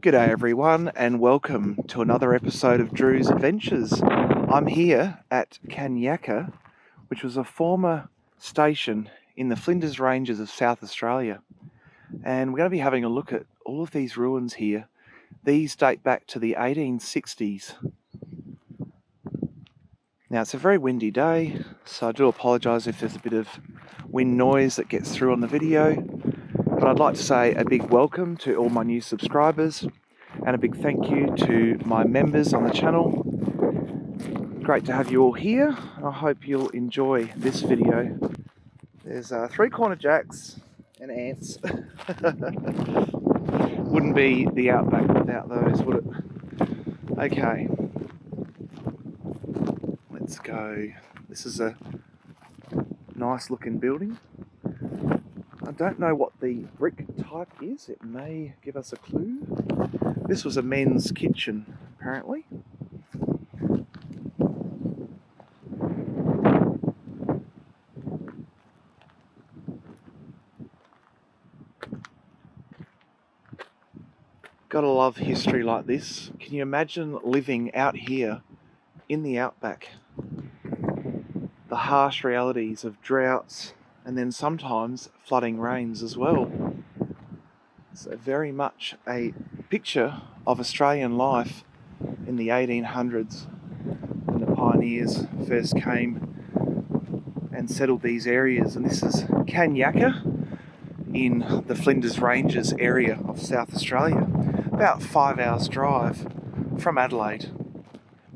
G'day everyone and welcome to another episode of Drew's Adventures. I'm here at Kanyaka, which was a former station in the Flinders Ranges of South Australia. And we're going to be having a look at all of these ruins here. These date back to the 1860s. Now it's a very windy day, so I do apologise if there's a bit of wind noise that gets through on the video. But I'd like to say a big welcome to all my new subscribers and a big thank you to my members on the channel. Great to have you all here. I hope you'll enjoy this video. There's 3 corner jacks and ants. Wouldn't be the Outback without those, would it? Okay, let's go. This is a nice looking building. I don't know what the brick type is. It may give us a clue. This was a men's kitchen, apparently. Gotta love history like this. Can you imagine living out here in the Outback? The harsh realities of droughts and then sometimes flooding rains as well. So very much a picture of Australian life in the 1800s when the pioneers first came and settled these areas. And this is Kanyaka in the Flinders Ranges area of South Australia. About 5 hours drive from Adelaide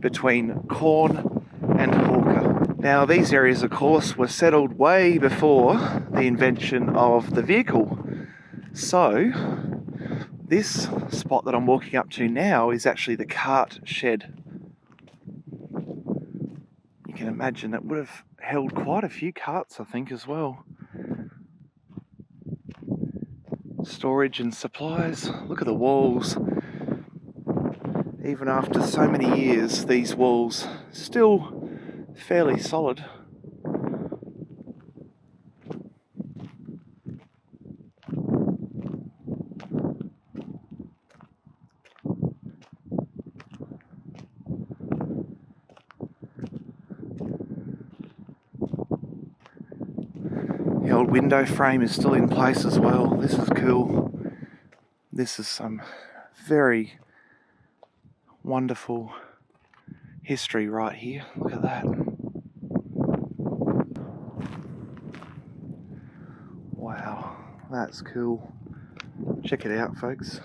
between Corn and Hawker. Now these areas of course were settled way before the invention of the vehicle. So this spot that I'm walking up to now is actually the cart shed. You can imagine it would have held quite a few carts, I think, as well. Storage and supplies. Look at the walls. Even after so many years, these walls still fairly solid. The old window frame is still in place as well. This is cool. This is some very wonderful history right here. Look at that. Wow, that's cool. Check it out, folks.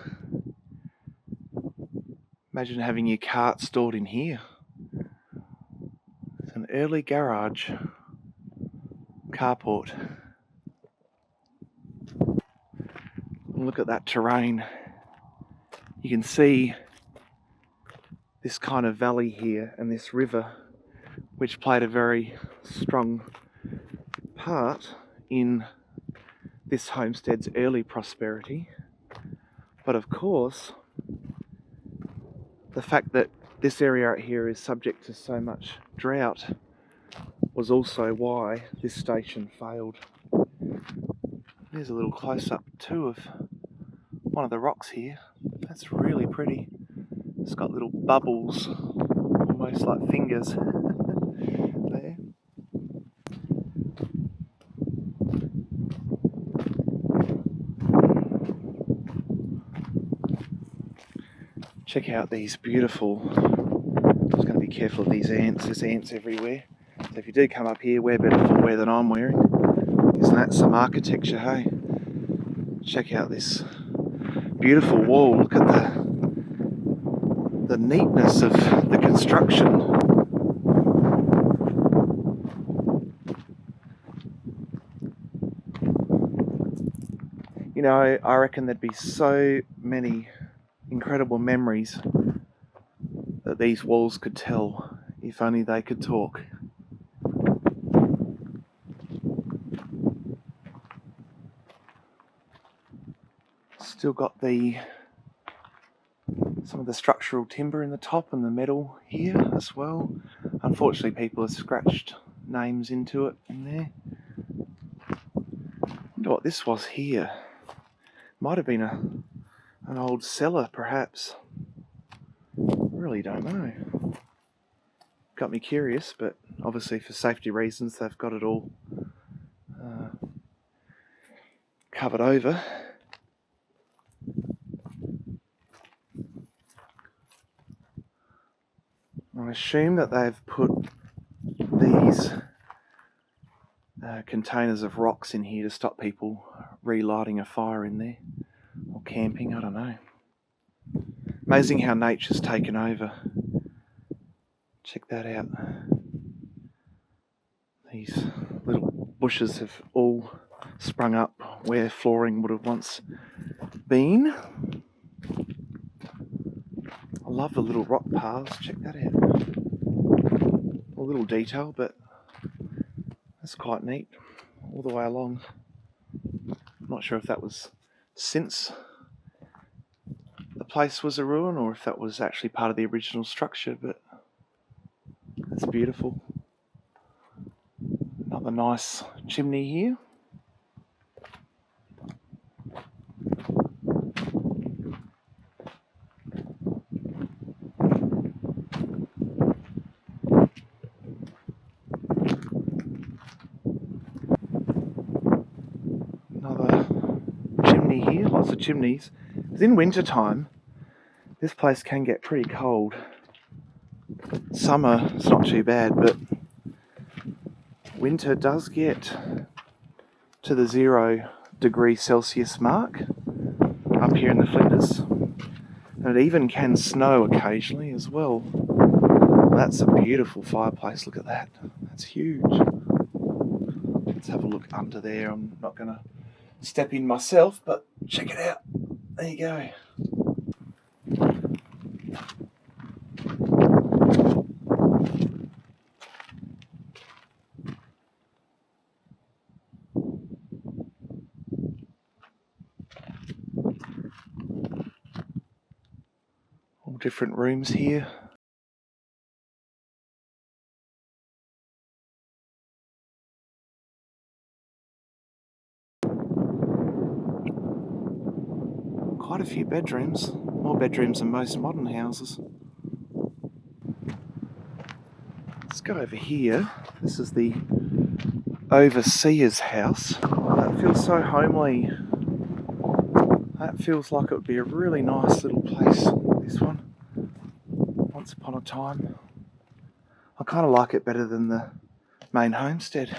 Imagine having your cart stored in here. It's an early garage carport. Look at that terrain. You can see this kind of valley here and this river, which played a very strong part in this homestead's early prosperity. But of course, the fact that this area out here is subject to so much drought was also why this station failed. There's a little close-up too of one of the rocks here. That's really pretty. It's got little bubbles, almost like fingers there. Check out these beautiful, just going to be careful of these ants. There's ants everywhere. So if you do come up here, wear better footwear than I'm wearing. Isn't that some architecture, hey? Check out this beautiful wall. Look at the neatness of the construction. You know, I reckon there'd be so many incredible memories that these walls could tell if only they could talk. Still got some of the structural timber in the top and the metal here as well. Unfortunately, people have scratched names into it in there. I wonder what this was here. Might have been An old cellar, perhaps. Really don't know. Got me curious, but obviously for safety reasons they've got it all covered over. I assume that they've put these containers of rocks in here to stop people relighting a fire in there, or camping, I don't know. Amazing how nature's taken over. Check that out. These little bushes have all sprung up where flooring would have once been. I love the little rock paths, check that out. A little detail, but that's quite neat all the way along. I'm not sure if that was since the place was a ruin or if that was actually part of the original structure, but that's beautiful. Another nice chimney here. Another chimney here, lots of chimneys. Because in winter time, this place can get pretty cold. Summer, it's not too bad, but winter does get to the 0 degree Celsius mark up here in the Flinders. And it even can snow occasionally as well. That's a beautiful fireplace, look at that. That's huge. Let's have a look under there. I'm not going to step in myself, but check it out. There you go. All different rooms here. Quite a few bedrooms, more bedrooms than most modern houses. Let's go over here. This is the overseer's house. That feels so homely. That feels like it would be a really nice little place, this one. Once upon a time. I kind of like it better than the main homestead.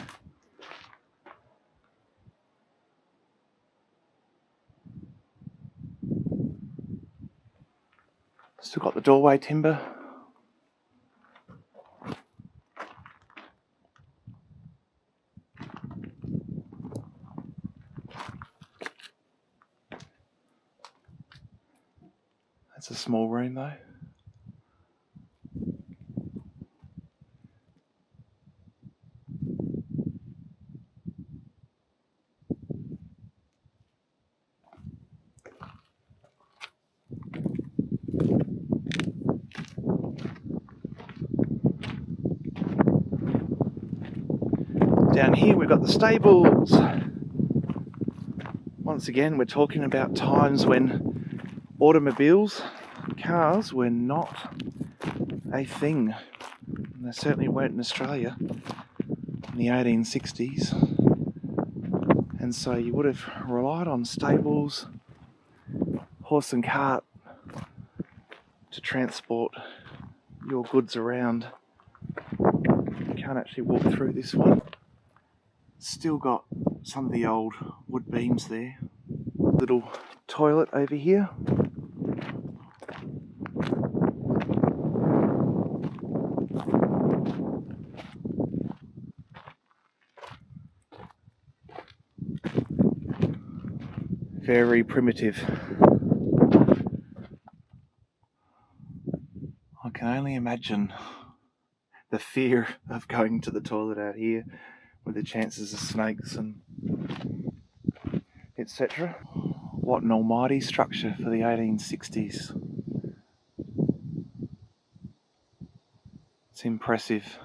Still got the doorway timber. That's a small room though. Down here we've got the stables. Once again, we're talking about times when automobiles, cars, were not a thing. And they certainly weren't in Australia in the 1860s. And so you would have relied on stables, horse and cart to transport your goods around. You can't actually walk through this one. Still got some of the old wood beams there. Little toilet over here. Very primitive. I can only imagine the fear of going to the toilet out here with the chances of snakes and etc. What an almighty structure for the 1860s. It's impressive.